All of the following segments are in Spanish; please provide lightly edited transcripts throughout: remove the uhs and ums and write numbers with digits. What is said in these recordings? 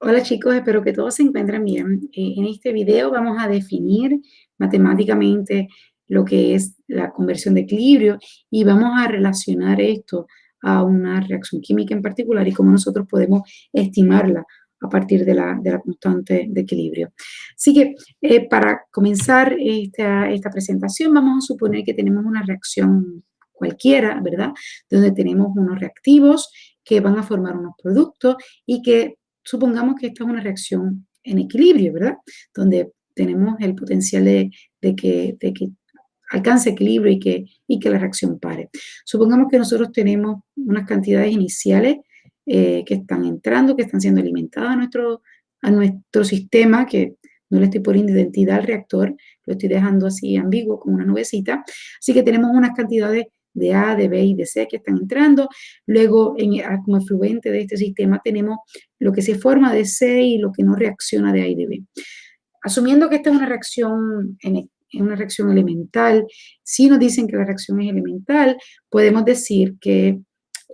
Hola chicos, espero que todos se encuentren bien. En este video vamos a definir matemáticamente lo que es la conversión de equilibrio y vamos a relacionar esto a una reacción química en particular y cómo nosotros podemos estimarla a partir de la constante de equilibrio. Así que para comenzar esta presentación vamos a suponer que tenemos una reacción cualquiera, ¿verdad? Donde tenemos unos reactivos que van a formar unos productos y que supongamos que esta es una reacción en equilibrio, ¿verdad? Donde tenemos el potencial de que alcance equilibrio y que la reacción pare. Supongamos que nosotros tenemos unas cantidades iniciales que están entrando, que están siendo alimentadas a nuestro sistema, que no le estoy poniendo identidad al reactor, lo estoy dejando así ambiguo, como una nubecita. Así que tenemos unas cantidades de A, de B y de C que están entrando. Luego, como efluente de este sistema, tenemos lo que se forma de C y lo que no reacciona de A y de B. Asumiendo que esta es una reacción elemental, si nos dicen que la reacción es elemental, podemos decir que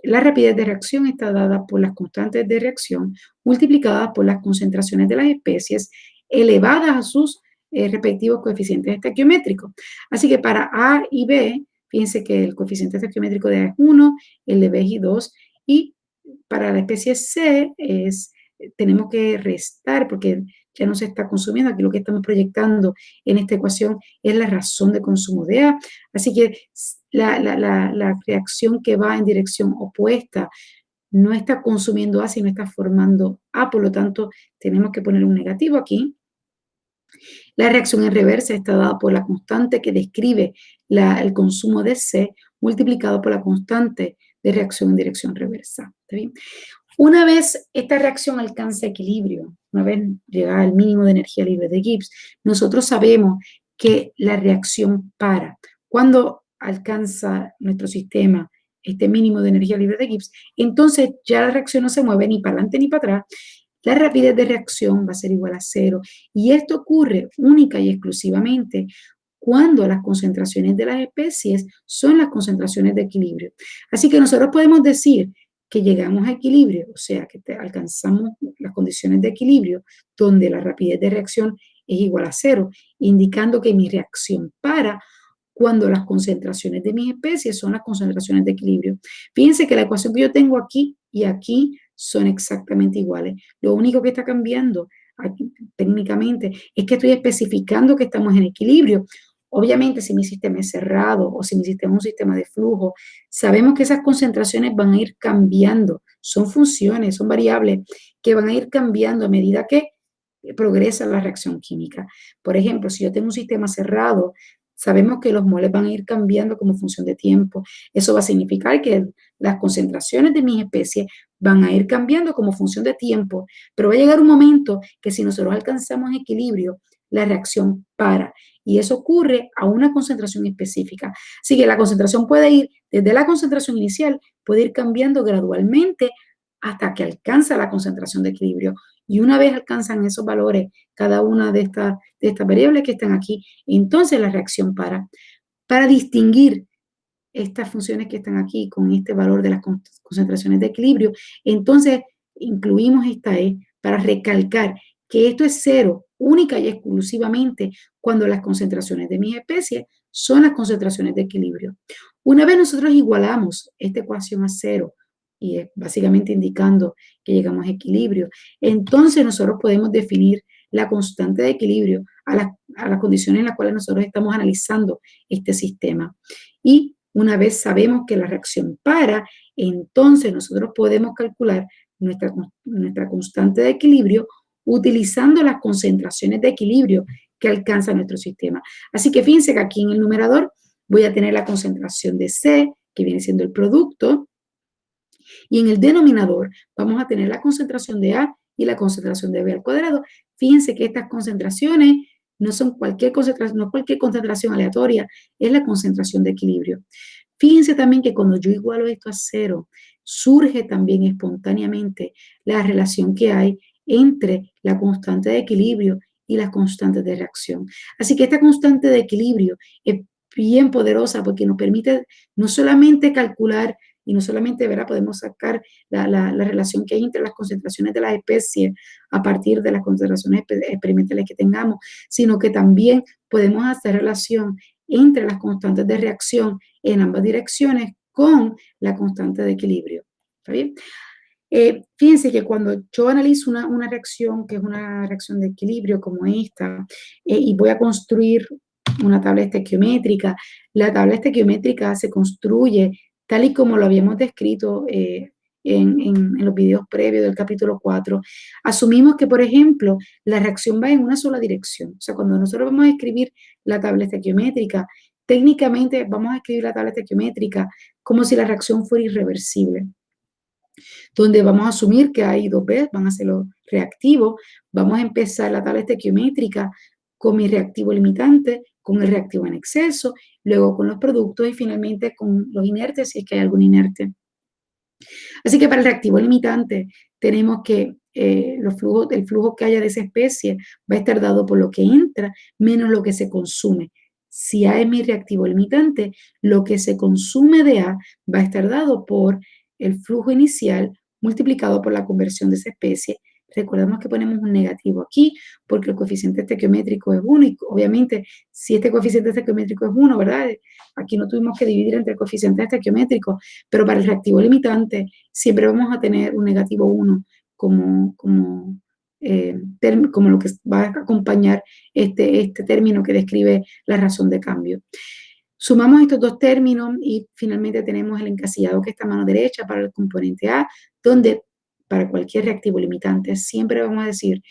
la rapidez de reacción está dada por las constantes de reacción multiplicadas por las concentraciones de las especies elevadas a sus respectivos coeficientes estequiométricos. Así que para A y B, fíjense que el coeficiente estequiométrico de A es 1, el de B es 2, y para la especie C tenemos que restar porque ya no se está consumiendo. Aquí lo que estamos proyectando en esta ecuación es la razón de consumo de A. Así que la reacción que va en dirección opuesta no está consumiendo A, sino está formando A. Por lo tanto, tenemos que poner un negativo aquí. La reacción en reversa está dada por la constante que describe el consumo de C multiplicado por la constante de reacción en dirección reversa. ¿Está bien? Una vez esta reacción alcanza equilibrio, una vez llegada al mínimo de energía libre de Gibbs, nosotros sabemos que la reacción para. Cuando alcanza nuestro sistema este mínimo de energía libre de Gibbs, entonces ya la reacción no se mueve ni para adelante ni para atrás. La rapidez de reacción va a ser igual a 0. Y esto ocurre única y exclusivamente cuando las concentraciones de las especies son las concentraciones de equilibrio. Así que nosotros podemos decir que llegamos a equilibrio, o sea, que alcanzamos las condiciones de equilibrio donde la rapidez de reacción es igual a 0, indicando que mi reacción para cuando las concentraciones de mis especies son las concentraciones de equilibrio. Fíjense que la ecuación que yo tengo aquí y aquí son exactamente iguales. Lo único que está cambiando aquí, técnicamente, es que estoy especificando que estamos en equilibrio. Obviamente, si mi sistema es cerrado o si mi sistema es un sistema de flujo, sabemos que esas concentraciones van a ir cambiando. Son funciones, son variables que van a ir cambiando a medida que progresa la reacción química. Por ejemplo, si yo tengo un sistema cerrado, sabemos que los moles van a ir cambiando como función de tiempo. Eso va a significar que las concentraciones de mis especies van a ir cambiando como función de tiempo, pero va a llegar un momento que si nosotros alcanzamos equilibrio, la reacción para. Y eso ocurre a una concentración específica. Así que la concentración puede ir, desde la concentración inicial, puede ir cambiando gradualmente hasta que alcanza la concentración de equilibrio. Y una vez alcanzan esos valores, cada una de estas variables que están aquí, entonces la reacción para. Para distinguir estas funciones que están aquí con este valor de las concentraciones de equilibrio, entonces incluimos esta E para recalcar que esto es 0 única y exclusivamente cuando las concentraciones de mis especies son las concentraciones de equilibrio. Una vez nosotros igualamos esta ecuación a 0, y es básicamente indicando que llegamos a equilibrio, entonces nosotros podemos definir la constante de equilibrio a las condiciones en las cuales nosotros estamos analizando este sistema. Y una vez sabemos que la reacción para, entonces nosotros podemos calcular nuestra constante de equilibrio utilizando las concentraciones de equilibrio que alcanza nuestro sistema. Así que fíjense que aquí en el numerador voy a tener la concentración de C, que viene siendo el producto, y en el denominador vamos a tener la concentración de A y la concentración de B al cuadrado. Fíjense que estas concentraciones no son cualquier concentración, no cualquier concentración aleatoria, es la concentración de equilibrio. Fíjense también que cuando yo igualo esto a 0, surge también espontáneamente la relación que hay entre la constante de equilibrio y las constantes de reacción. Así que esta constante de equilibrio es bien poderosa porque nos permite no solamente calcular y no solamente, ¿verdad? Podemos sacar la relación que hay entre las concentraciones de las especies a partir de las concentraciones experimentales que tengamos, sino que también podemos hacer relación entre las constantes de reacción en ambas direcciones con la constante de equilibrio. ¿Está bien? Fíjense que cuando yo analizo una reacción, que es una reacción de equilibrio como esta, y voy a construir una tabla estequiométrica, la tabla estequiométrica se construye tal y como lo habíamos descrito en los videos previos del capítulo 4. Asumimos que, por ejemplo, la reacción va en una sola dirección. O sea, cuando nosotros vamos a escribir la tabla estequiométrica, técnicamente vamos a escribir la tabla estequiométrica como si la reacción fuera irreversible, donde vamos a asumir que hay dos veces, van a ser los reactivos. Vamos a empezar la tabla estequiométrica con mi reactivo limitante, con el reactivo en exceso, luego con los productos y finalmente con los inertes, si es que hay algún inerte. Así que para el reactivo limitante tenemos que el flujo que haya de esa especie va a estar dado por lo que entra menos lo que se consume. Si A es mi reactivo limitante, lo que se consume de A va a estar dado por el flujo inicial multiplicado por la conversión de esa especie. Recordemos que ponemos un negativo aquí porque el coeficiente estequiométrico es 1 y obviamente si este coeficiente estequiométrico es 1, ¿verdad? Aquí no tuvimos que dividir entre coeficientes estequiométricos, pero para el reactivo limitante siempre vamos a tener un negativo 1 como lo que va a acompañar este término que describe la razón de cambio. Sumamos estos dos términos y finalmente tenemos el encasillado que está a mano derecha para el componente A, donde para cualquier reactivo limitante siempre vamos a decir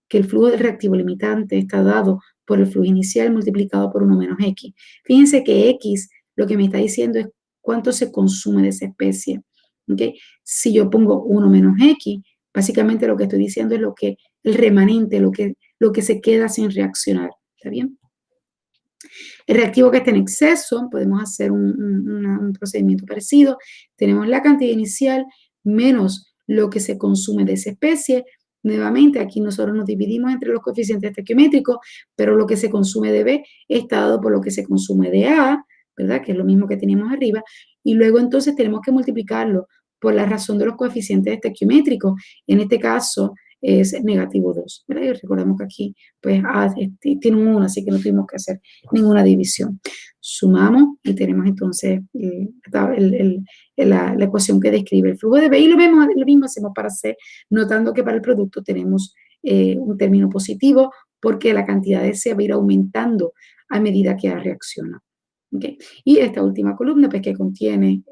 que el flujo del reactivo limitante está dado por el flujo inicial multiplicado por 1 menos X. Fíjense que X lo que me está diciendo es cuánto se consume de esa especie. ¿Okay? Si yo pongo 1 menos X, básicamente lo que estoy diciendo es el remanente, lo que se queda sin reaccionar. ¿Está bien? El reactivo que está en exceso, podemos hacer un procedimiento parecido. Tenemos la cantidad inicial menos lo que se consume de esa especie. Nuevamente, aquí nosotros nos dividimos entre los coeficientes estequiométricos, pero lo que se consume de B está dado por lo que se consume de A, ¿verdad? Que es lo mismo que teníamos arriba. Y luego entonces tenemos que multiplicarlo por la razón de los coeficientes estequiométricos. En este caso es negativo 2, ¿verdad? Y recordamos que aquí pues A tiene un 1, así que no tuvimos que hacer ninguna división. Sumamos y tenemos entonces la ecuación que describe el flujo de B y lo mismo hacemos para C, notando que para el producto tenemos un término positivo porque la cantidad de C va a ir aumentando a medida que A reacciona. ¿Okay? Y esta última columna pues que contiene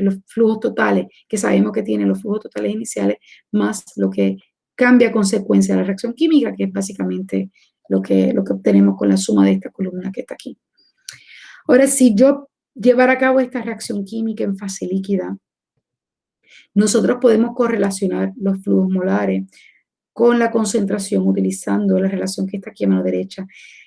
los flujos totales, que sabemos que tiene los flujos totales iniciales, más lo que cambia a consecuencia de la reacción química, que es básicamente lo que obtenemos con la suma de esta columna que está aquí. Ahora, si yo llevar a cabo esta reacción química en fase líquida, nosotros podemos correlacionar los flujos molares con la concentración utilizando la relación que está aquí a mano derecha.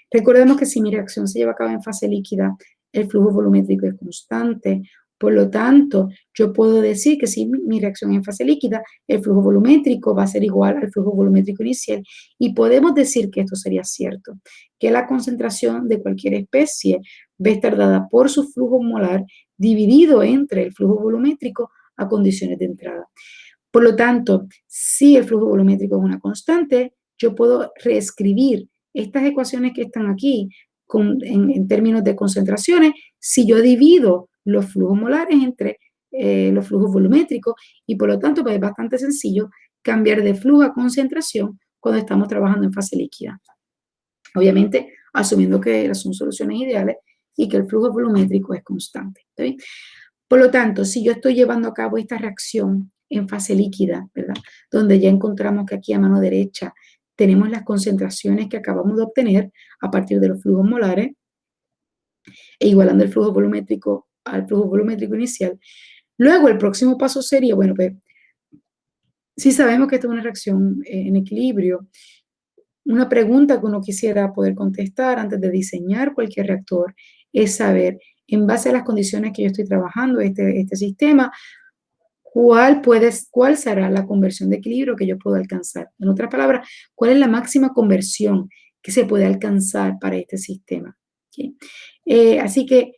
Recordemos que si mi reacción se lleva a cabo en fase líquida, el flujo volumétrico es constante. Por lo tanto, yo puedo decir que si mi reacción es en fase líquida, el flujo volumétrico va a ser igual al flujo volumétrico inicial. Y podemos decir que esto sería cierto, que la concentración de cualquier especie va a estar dada por su flujo molar dividido entre el flujo volumétrico a condiciones de entrada. Por lo tanto, si el flujo volumétrico es una constante, yo puedo reescribir estas ecuaciones que están aquí en términos de concentraciones si yo divido los flujos molares entre los flujos volumétricos y por lo tanto pues es bastante sencillo cambiar de flujo a concentración cuando estamos trabajando en fase líquida. Obviamente, asumiendo que son soluciones ideales y que el flujo volumétrico es constante. ¿Está bien? Por lo tanto, si yo estoy llevando a cabo esta reacción en fase líquida, ¿verdad? Donde ya encontramos que aquí a mano derecha tenemos las concentraciones que acabamos de obtener a partir de los flujos molares e igualando el flujo volumétrico al flujo volumétrico inicial. Luego, el próximo paso sería, bueno, pues, si sabemos que esta es una reacción en equilibrio, una pregunta que uno quisiera poder contestar antes de diseñar cualquier reactor es saber, en base a las condiciones que yo estoy trabajando, este sistema, ¿cuál será la conversión de equilibrio que yo puedo alcanzar? En otras palabras, ¿cuál es la máxima conversión que se puede alcanzar para este sistema? ¿Okay? Así que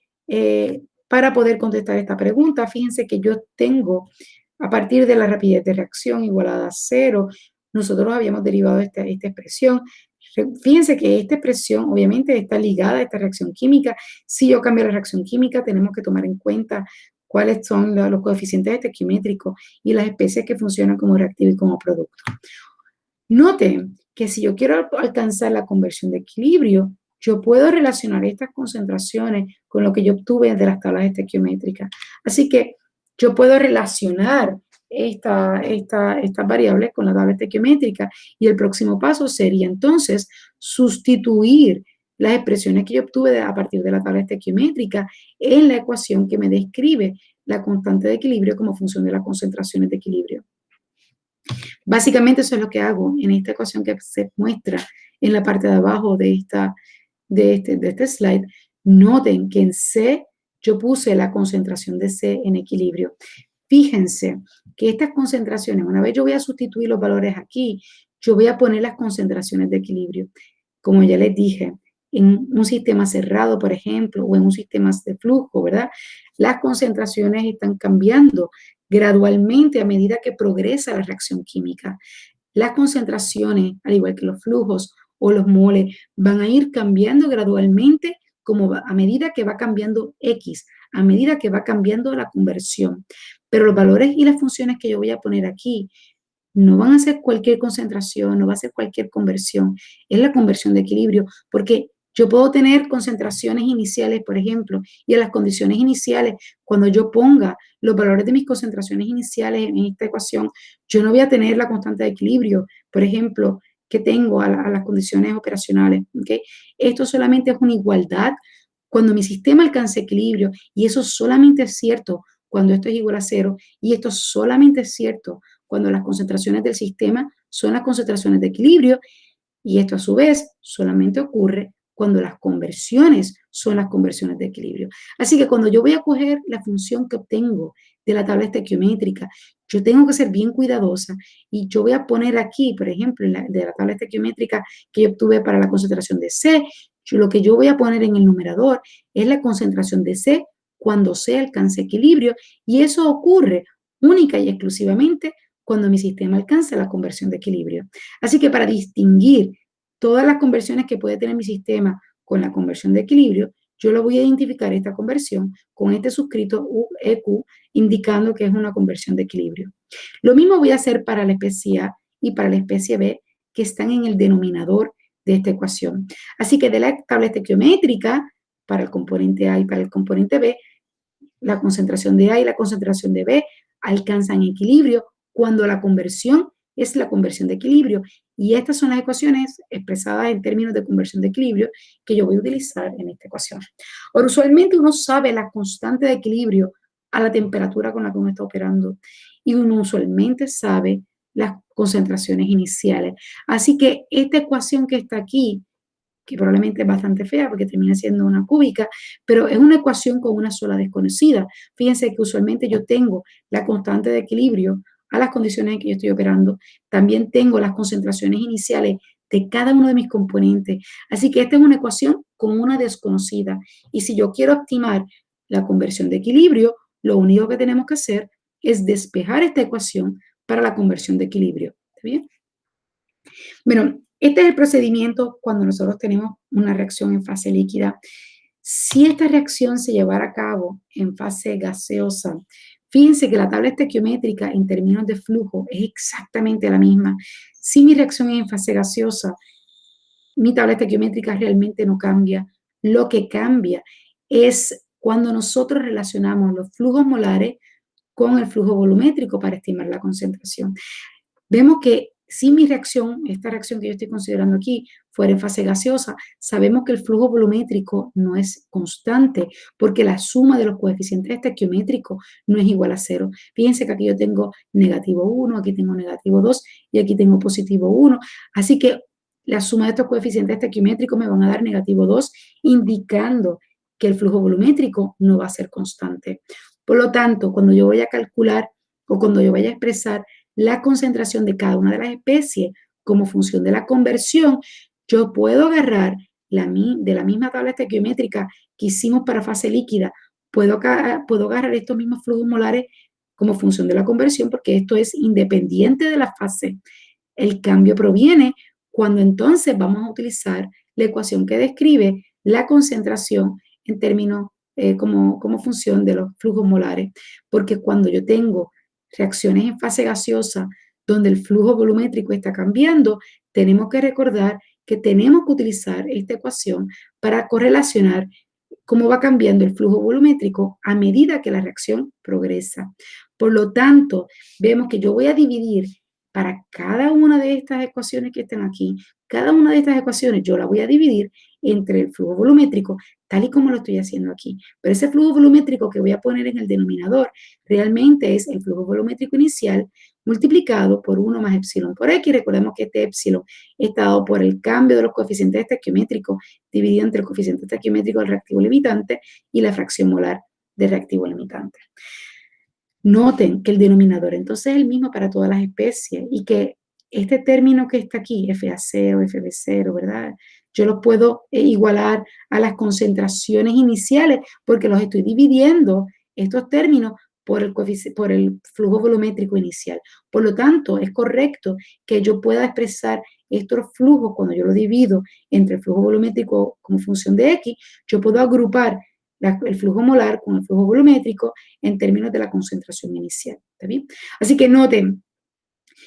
para poder contestar esta pregunta, fíjense que yo tengo, a partir de la rapidez de reacción igualada a 0, nosotros habíamos derivado esta expresión. Fíjense que esta expresión obviamente está ligada a esta reacción química. Si yo cambio la reacción química, tenemos que tomar en cuenta cuáles son los coeficientes estequiométricos y las especies que funcionan como reactivo y como producto. Noten que si yo quiero alcanzar la conversión de equilibrio, yo puedo relacionar estas concentraciones con lo que yo obtuve de las tablas estequiométricas. Así que yo puedo relacionar estas variables con la tabla estequiométrica y el próximo paso sería entonces sustituir las expresiones que yo obtuve a partir de la tabla estequiométrica en la ecuación que me describe la constante de equilibrio como función de las concentraciones de equilibrio. Básicamente eso es lo que hago en esta ecuación que se muestra en la parte de abajo de este slide. Noten que en C yo puse la concentración de C en equilibrio. Fíjense que estas concentraciones, una vez yo voy a sustituir los valores aquí, yo voy a poner las concentraciones de equilibrio. Como ya les dije, en un sistema cerrado, por ejemplo, o en un sistema de flujo, ¿verdad? Las concentraciones están cambiando gradualmente a medida que progresa la reacción química. Las concentraciones, al igual que los flujos o los moles, van a ir cambiando gradualmente a medida que va cambiando X, a medida que va cambiando la conversión. Pero los valores y las funciones que yo voy a poner aquí no van a ser cualquier concentración, no va a ser cualquier conversión, es la conversión de equilibrio, porque yo puedo tener concentraciones iniciales, por ejemplo, y a las condiciones iniciales, cuando yo ponga los valores de mis concentraciones iniciales en esta ecuación, yo no voy a tener la constante de equilibrio, por ejemplo, que tengo a las condiciones operacionales. ¿Okay? Esto solamente es una igualdad cuando mi sistema alcance equilibrio, y eso solamente es cierto cuando esto es igual a 0, y esto solamente es cierto cuando las concentraciones del sistema son las concentraciones de equilibrio, y esto a su vez solamente ocurre cuando las conversiones son las conversiones de equilibrio. Así que cuando yo voy a coger la función que obtengo de la tabla estequiométrica, yo tengo que ser bien cuidadosa y yo voy a poner aquí, por ejemplo, de la tabla estequiométrica que yo obtuve para la concentración de C, lo que yo voy a poner en el numerador es la concentración de C cuando C alcance equilibrio, y eso ocurre única y exclusivamente cuando mi sistema alcanza la conversión de equilibrio. Así que para distinguir todas las conversiones que puede tener mi sistema con la conversión de equilibrio, yo lo voy a identificar esta conversión con este suscrito EQ, indicando que es una conversión de equilibrio. Lo mismo voy a hacer para la especie A y para la especie B, que están en el denominador de esta ecuación. Así que de la tabla estequiométrica, para el componente A y para el componente B, la concentración de A y la concentración de B alcanzan equilibrio cuando la conversión es la conversión de equilibrio. Y estas son las ecuaciones expresadas en términos de conversión de equilibrio que yo voy a utilizar en esta ecuación. Ahora, usualmente uno sabe la constante de equilibrio a la temperatura con la que uno está operando, y uno usualmente sabe las concentraciones iniciales. Así que esta ecuación que está aquí, que probablemente es bastante fea porque termina siendo una cúbica, pero es una ecuación con una sola desconocida. Fíjense que usualmente yo tengo la constante de equilibrio a las condiciones en que yo estoy operando. También tengo las concentraciones iniciales de cada uno de mis componentes. Así que esta es una ecuación con una desconocida. Y si yo quiero optimar la conversión de equilibrio, lo único que tenemos que hacer es despejar esta ecuación para la conversión de equilibrio. ¿Está bien? Bueno, este es el procedimiento cuando nosotros tenemos una reacción en fase líquida. Si esta reacción se llevara a cabo en fase gaseosa, fíjense que la tabla estequiométrica en términos de flujo es exactamente la misma. Si mi reacción es en fase gaseosa, mi tabla estequiométrica realmente no cambia. Lo que cambia es cuando nosotros relacionamos los flujos molares con el flujo volumétrico para estimar la concentración. Vemos que si mi reacción, esta reacción que yo estoy considerando aquí, fuera en fase gaseosa, sabemos que el flujo volumétrico no es constante porque la suma de los coeficientes estequiométricos no es igual a 0. Fíjense que aquí yo tengo negativo 1, aquí tengo negativo 2 y aquí tengo positivo 1. Así que la suma de estos coeficientes estequiométricos me van a dar negativo 2, indicando que el flujo volumétrico no va a ser constante. Por lo tanto, cuando yo voy a calcular o cuando yo vaya a expresar la concentración de cada una de las especies como función de la conversión, yo puedo agarrar de la misma tabla estequiométrica que hicimos para fase líquida puedo agarrar estos mismos flujos molares como función de la conversión, porque esto es independiente de la fase. El cambio proviene cuando entonces vamos a utilizar la ecuación que describe la concentración en términos como función de los flujos molares, porque cuando yo tengo reacciones en fase gaseosa donde el flujo volumétrico está cambiando, tenemos que recordar que tenemos que utilizar esta ecuación para correlacionar cómo va cambiando el flujo volumétrico a medida que la reacción progresa. Por lo tanto, vemos que yo voy a dividir para cada una de estas ecuaciones que están aquí, cada una de estas ecuaciones yo la voy a dividir entre el flujo volumétrico, tal y como lo estoy haciendo aquí. Pero ese flujo volumétrico que voy a poner en el denominador realmente es el flujo volumétrico inicial multiplicado por 1 más epsilon por x. Recordemos que este epsilon está dado por el cambio de los coeficientes estequiométricos dividido entre el coeficiente estequiométrico del reactivo limitante y la fracción molar del reactivo limitante. Noten que el denominador entonces es el mismo para todas las especies y que este término que está aquí, FA0, FB0, ¿verdad? Yo los puedo igualar a las concentraciones iniciales porque los estoy dividiendo, estos términos, por el flujo volumétrico inicial. Por lo tanto, es correcto que yo pueda expresar estos flujos cuando yo los divido entre el flujo volumétrico como función de X, yo puedo agrupar el flujo molar con el flujo volumétrico en términos de la concentración inicial. ¿Está bien? Así que noten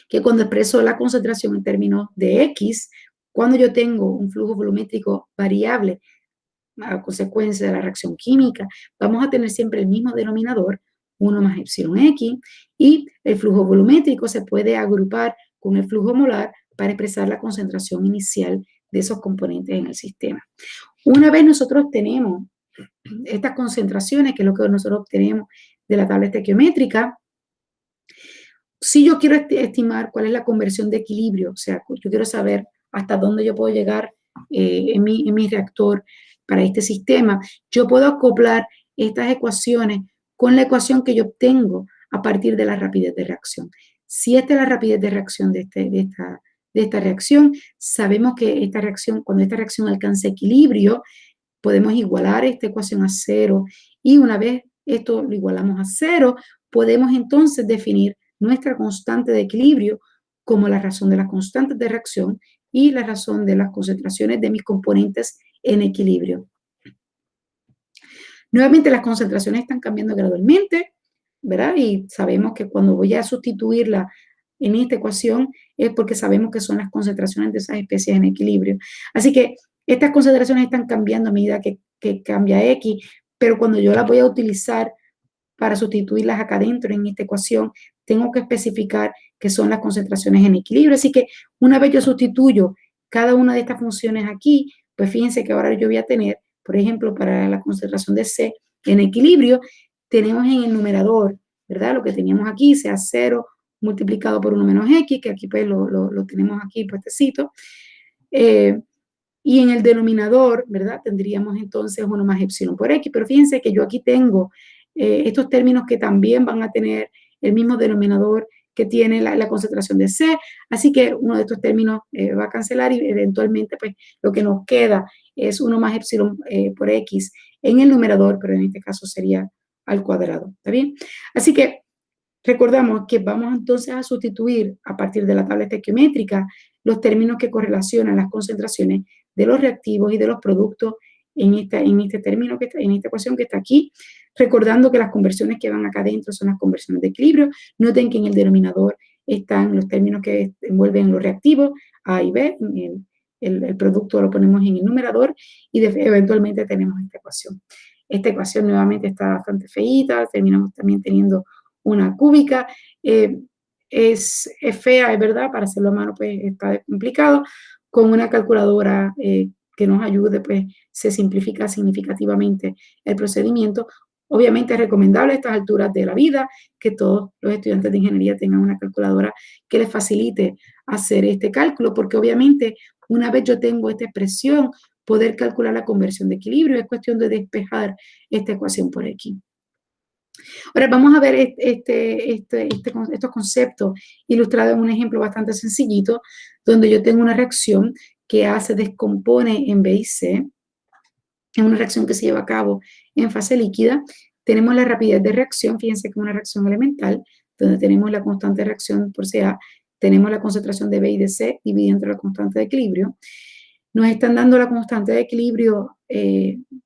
que cuando expreso la concentración en términos de X, cuando yo tengo un flujo volumétrico variable a consecuencia de la reacción química, vamos a tener siempre el mismo denominador, 1 más epsilon X, y el flujo volumétrico se puede agrupar con el flujo molar para expresar la concentración inicial de esos componentes en el sistema. Una vez nosotros tenemos estas concentraciones, que es lo que nosotros obtenemos de la tabla estequiométrica, si yo quiero estimar cuál es la conversión de equilibrio, o sea, yo quiero saber hasta dónde yo puedo llegar en mi reactor para este sistema, yo puedo acoplar estas ecuaciones con la ecuación que yo obtengo a partir de la rapidez de reacción. Si esta es la rapidez de reacción de esta reacción, sabemos que esta reacción, cuando esta reacción alcanza equilibrio, podemos igualar esta ecuación a 0 y una vez esto lo igualamos a 0, podemos entonces definir nuestra constante de equilibrio como la razón de las constantes de reacción y la razón de las concentraciones de mis componentes en equilibrio. Nuevamente las concentraciones están cambiando gradualmente, ¿verdad? Y sabemos que cuando voy a sustituirla en esta ecuación es porque sabemos que son las concentraciones de esas especies en equilibrio. Así que estas concentraciones están cambiando a medida que cambia X, pero cuando yo las voy a utilizar para sustituirlas acá adentro en esta ecuación, tengo que especificar que son las concentraciones en equilibrio. Así que una vez yo sustituyo cada una de estas funciones aquí, pues fíjense que ahora yo voy a tener, por ejemplo, para la concentración de C en equilibrio, tenemos en el numerador, ¿verdad? Lo que teníamos aquí, sea 0 multiplicado por 1 menos X, que aquí pues lo tenemos aquí puestecito. Y en el denominador, ¿verdad? Tendríamos entonces 1 más epsilon por X, pero fíjense que yo aquí tengo estos términos que también van a tener el mismo denominador que tiene la concentración de C, así que uno de estos términos va a cancelar y eventualmente pues lo que nos queda es 1 más epsilon por X en el numerador, pero en este caso sería al cuadrado, ¿está bien? Así que recordamos que vamos entonces a sustituir a partir de la tabla estequiométrica los términos que correlacionan las concentraciones de los reactivos y de los productos en este término, en esta ecuación que está aquí, recordando que las conversiones que van acá adentro son las conversiones de equilibrio. Noten que en el denominador están los términos que envuelven los reactivos, A y B, el producto lo ponemos en el numerador y eventualmente tenemos esta ecuación. Esta ecuación nuevamente está bastante feíta, terminamos también teniendo una cúbica, es fea, es verdad, para hacerlo a mano pues está complicado, con una calculadora que nos ayude pues se simplifica significativamente el procedimiento. Obviamente es recomendable a estas alturas de la vida que todos los estudiantes de ingeniería tengan una calculadora que les facilite hacer este cálculo, porque obviamente una vez yo tengo esta expresión, poder calcular la conversión de equilibrio es cuestión de despejar esta ecuación por X. Ahora vamos a ver estos conceptos ilustrados en un ejemplo bastante sencillito, donde yo tengo una reacción que A se descompone en B y C, es una reacción que se lleva a cabo en fase líquida, Tenemos la rapidez de reacción, fíjense que es una reacción elemental, donde tenemos la constante de reacción por Ca, tenemos la concentración de B y de C dividida entre la constante de equilibrio. Nos están dando la constante de equilibrio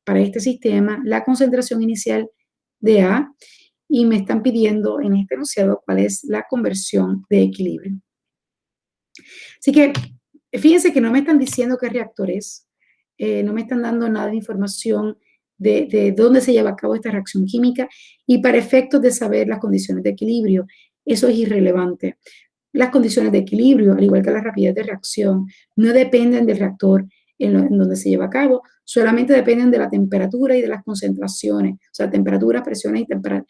para este sistema, la concentración inicial de A, y me están pidiendo en este enunciado cuál es la conversión de equilibrio. Así que fíjense que no me están diciendo qué reactor es, no me están dando nada de información de dónde se lleva a cabo esta reacción química, y para efectos de saber las condiciones de equilibrio, eso es irrelevante. Las condiciones de equilibrio, al igual que la rapidez de reacción, no dependen del reactor en donde se lleva a cabo, solamente dependen de la temperatura y de las concentraciones, o sea, temperaturas, presiones ¿verdad?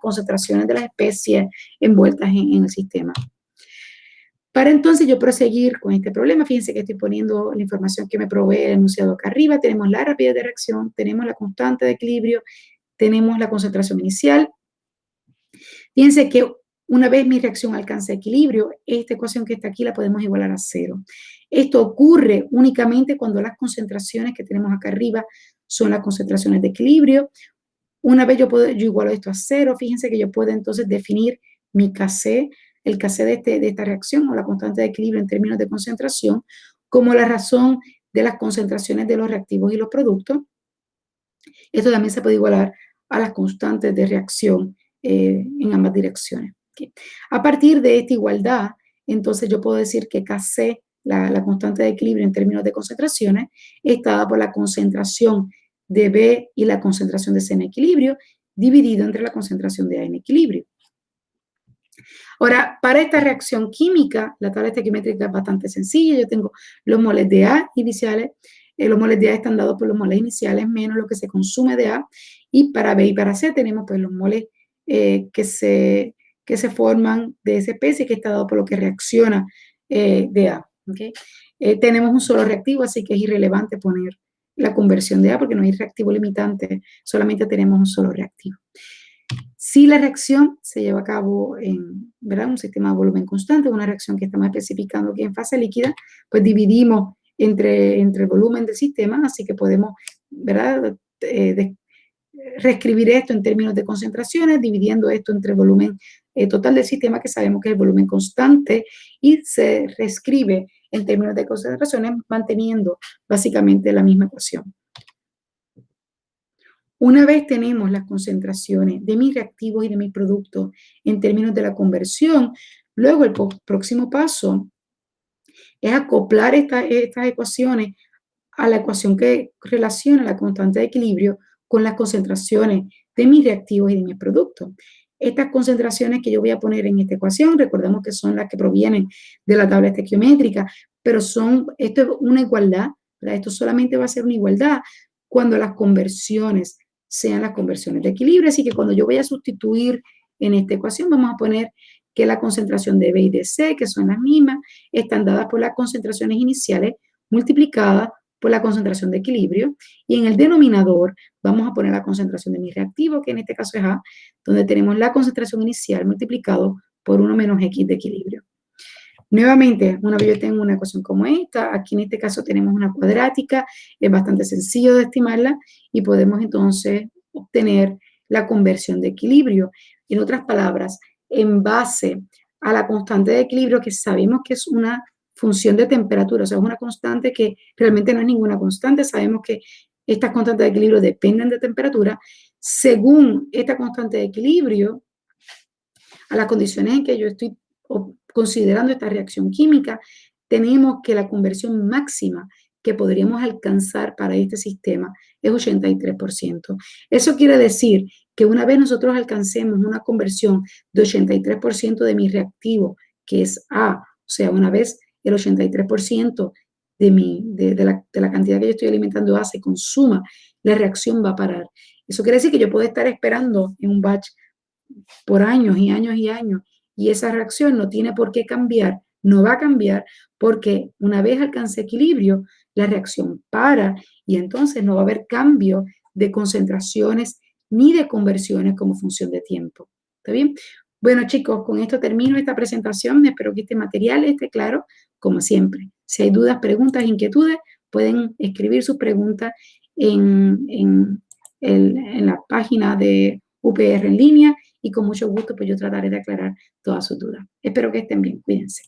Concentraciones de las especies envueltas en el sistema. Para entonces yo proseguir con este problema, fíjense que estoy poniendo la información que me provee el enunciado acá arriba. Tenemos la rapidez de reacción, tenemos la constante de equilibrio, tenemos la concentración inicial. Fíjense que una vez mi reacción alcanza equilibrio, esta ecuación que está aquí la podemos igualar a 0. Esto ocurre únicamente cuando las concentraciones que tenemos acá arriba son las concentraciones de equilibrio. Una vez yo igualo esto a 0, fíjense que yo puedo entonces definir mi Kc, el Kc de esta reacción, o la constante de equilibrio en términos de concentración, como la razón de las concentraciones de los reactivos y los productos. Esto también se puede igualar a las constantes de reacción en ambas direcciones. ¿Okay? A partir de esta igualdad, entonces yo puedo decir que Kc, la constante de equilibrio en términos de concentraciones, está dada por la concentración de B y la concentración de C en equilibrio, dividido entre la concentración de A en equilibrio. Ahora, para esta reacción química, la tabla estequiométrica es bastante sencilla. Yo tengo los moles de A iniciales, los moles de A están dados por los moles iniciales menos lo que se consume de A, y para B y para C tenemos pues los moles que se forman de esa especie, que está dado por lo que reacciona de A. ¿Okay? Tenemos un solo reactivo, así que es irrelevante poner la conversión de A porque no hay reactivo limitante, solamente tenemos un solo reactivo. Si la reacción se lleva a cabo en, ¿verdad?, un sistema de volumen constante, una reacción que estamos especificando aquí en fase líquida, pues dividimos entre el volumen del sistema, así que podemos, ¿verdad?, reescribir esto en términos de concentraciones, dividiendo esto entre el volumen total del sistema, que sabemos que es el volumen constante, y se reescribe en términos de concentraciones, manteniendo básicamente la misma ecuación. Una vez tenemos las concentraciones de mis reactivos y de mis productos en términos de la conversión, luego el próximo paso es acoplar estas ecuaciones a la ecuación que relaciona la constante de equilibrio con las concentraciones de mis reactivos y de mis productos. Estas concentraciones que yo voy a poner en esta ecuación, recordemos que son las que provienen de la tabla estequiométrica, pero esto es una igualdad, ¿verdad? Esto solamente va a ser una igualdad cuando las conversiones sean las conversiones de equilibrio. Así que cuando yo voy a sustituir en esta ecuación, vamos a poner que la concentración de B y de C, que son las mismas, están dadas por las concentraciones iniciales multiplicadas por la concentración de equilibrio, y en el denominador vamos a poner la concentración de mi reactivo, que en este caso es A, donde tenemos la concentración inicial multiplicado por 1 menos X de equilibrio. Nuevamente, una vez yo tengo una ecuación como esta, aquí en este caso tenemos una cuadrática, es bastante sencillo de estimarla, y podemos entonces obtener la conversión de equilibrio. En otras palabras, en base a la constante de equilibrio, que sabemos que es una función de temperatura, o sea, es una constante que realmente no es ninguna constante, sabemos que estas constantes de equilibrio dependen de temperatura. Según esta constante de equilibrio, a las condiciones en que yo estoy considerando esta reacción química, tenemos que la conversión máxima que podríamos alcanzar para este sistema es 83%. Eso quiere decir que una vez nosotros alcancemos una conversión de 83% de mi reactivo, que es A, o sea, una vez el 83% de la cantidad que yo estoy alimentando A se consuma, la reacción va a parar. Eso quiere decir que yo puedo estar esperando en un batch por años y años y años, y esa reacción no tiene por qué cambiar, no va a cambiar, porque una vez alcance equilibrio, la reacción para, y entonces no va a haber cambio de concentraciones ni de conversiones como función de tiempo. ¿Está bien? Bueno, chicos, con esto termino esta presentación. Espero que este material esté claro, como siempre. Si hay dudas, preguntas, inquietudes, pueden escribir sus preguntas en en la página de UPR en línea y con mucho gusto pues yo trataré de aclarar todas sus dudas. Espero que estén bien, cuídense.